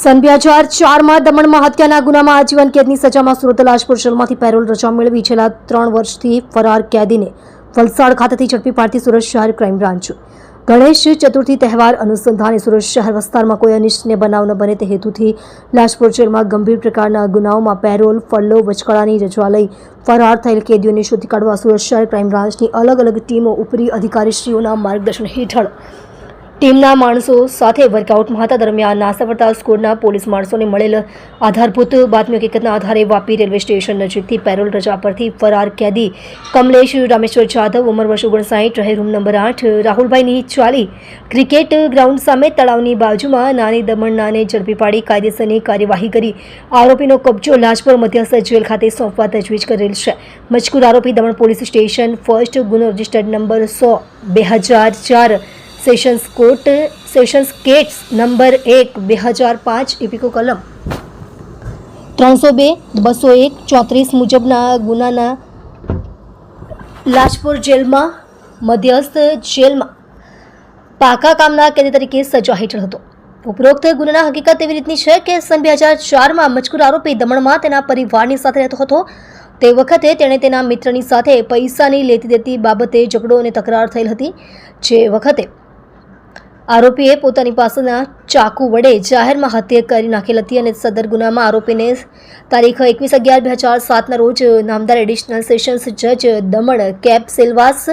સન 2004માં દમણમાં હત્યાના ગુનામાં આજીવન કેદની સજામાં સુરત લાજપુર જેલમાંથી પેરોલ રજા મેળવી છેલ્લા 3 વર્ષથી ફરાર કેદીને વલસાડ ખાતેથી ઝડપી પાડતી સુરત શહેર ક્રાઇમ બ્રાન્ચ ગણેશ ચતુર્થી તહેવાર અનુસંધાને સુરત શહેર વિસ્તારમાં કોઈ અનિચ્છનીય બનાવ ન બને તે હેતુથી લાજપુર જેલમાં ગંભીર પ્રકારના ગુનાઓમાં પેરોલ ફલ્લો વચગાળાની રજા લઈ ફરાર થયેલ કેદીઓને શોધી કાઢવા સુરત શહેર ક્રાઇમ બ્રાન્ચની અલગ અલગ ટીમો ઉપરી અધિકારીશ્રીઓના માર્ગદર્શન હેઠળ ટીમના માણસો સાથે વર્કઆઉટમાં હતા. દરમિયાન નાસ્તાવર્તા સ્કોડના પોલીસ માણસોને મળેલ આધારભૂત બાતમી હકીકતના આધારે વાપી રેલવે સ્ટેશન નજીકથી પેરોલ રજા પરથી ફરાર કેદી કમલેશ રામેશ્વર જાધવ ઉંમર વર્ષ 59 રહે રૂમ નંબર 8 રાહુલભાઈની ચાલી ક્રિકેટ ગ્રાઉન્ડ સામે તળાવની બાજુમાં નાની દમણનાને ઝડપી પાડી કાયદેસરની કાર્યવાહી કરી આરોપીનો કબજો લાજપુર મધ્યસ્થ જેલ ખાતે સોંપવા તજવીજ કરેલ છે. મજકૂર આરોપી દમણ પોલીસ સ્ટેશન ફર્સ્ટ ગુનો registered number 100/2004 sessions cats number 1/2005 ઇપિકો કલમ 302-201-34 મુજબના ગુનાના લાજપુર જેલમાં મધ્યસ્થ જેલમાં પાકા કામના કેદી તરીકે સજા હેઠળ હતો. ઉપરોક્ત ગુનાના હકીકત એવી રીતની છે કે સન 2004માં મજકૂર આરોપી દમણમાં તેના પરિવારની સાથે રહેતો હતો. તે વખતે તેણે તેના મિત્રની સાથે પૈસાની લેતી દેતી બાબતે ઝઘડો અને તકરાર થયેલ હતી. જે વખતે આરોપીએ પોતાની પાસેના ચાકુ વડે જાહેરમાં હત્યા કરી નાખેલ હતી અને સદર ગુનામાં આરોપીને તારીખ 21/11/2007ના રોજ નામદાર એડિશનલ સેશન્સ જજ દમણ કેપ સેલ્વાસ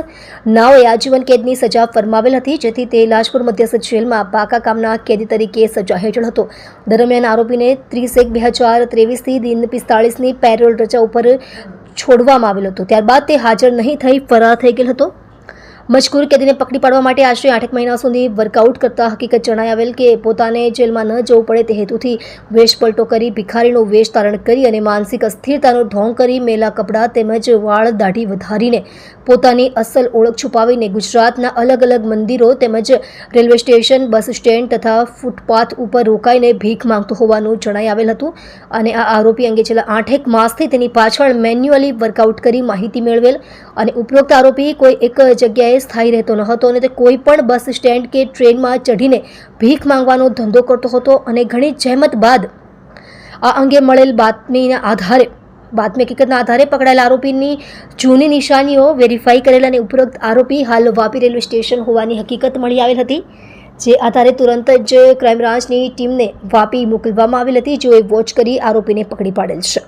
નાઓએ આજીવન કેદની સજા ફરમાવેલ હતી, જેથી તે લાજપુર મધ્યસ્થ જેલમાં પાકા કામના કેદી તરીકે સજા હેઠળ હતો. દરમિયાન આરોપીને 30/1/2023થી દિન 45ની પેરોલ રજા ઉપર છોડવામાં આવેલ હતો. ત્યારબાદ તે હાજર નહીં થઈ ફરાર થઈ ગયેલ હતો. મજકૂર કેદીને પકડી પાડવા માટે આશરે 8 મહિના સુધી વર્કઆઉટ કરતા હકીકત જણાઈ આવેલ કે પોતાને જેલમાં ન જવું પડે તે હેતુથી વેશ પલટો કરી ભિખારીનો વેશ ધારણ કરી અને માનસિક અસ્થિરતાનો ઢોંગ કરી મેલા કપડાં તેમજ વાળ દાઢી વધારીને પોતાની અસલ ઓળખ છુપાવીને ગુજરાતના અલગ અલગ મંદિરો તેમજ રેલવે સ્ટેશન, બસ સ્ટેન્ડ તથા ફૂટપાથ ઉપર રોકાઈને ભીખ માંગતો હોવાનું જણાઈ આવેલ હતું. અને આ આરોપી અંગે છેલ્લા 8 માસથી તેની પાછળ મેન્યુઅલી વર્કઆઉટ કરી માહિતી મેળવેલ અને ઉપરોક્ત આરોપી કોઈ એક જગ્યાએ સ્થાયી રહેતો ન હતો અને તે કોઈ પણ બસ સ્ટેન્ડ કે ટ્રેનમાં ચઢીને ભીખ માંગવાનો ધંધો કરતો હતો. અને ઘણી જહેમત બાદ આ અંગે મળેલ બાતમી હકીકતના આધારે પકડાયેલા આરોપીની જૂની નિશાનીઓ વેરીફાઈ કરેલ અને ઉપરોક્ત આરોપી હાલ વાપી રેલવે સ્ટેશન હોવાની હકીકત મળી આવેલ હતી. જે આધારે તુરંત જ ક્રાઇમ બ્રાન્ચની ટીમને વાપી મોકલવામાં આવેલ હતી, જેઓએ વોચ કરી આરોપીને પકડી પાડેલ છે.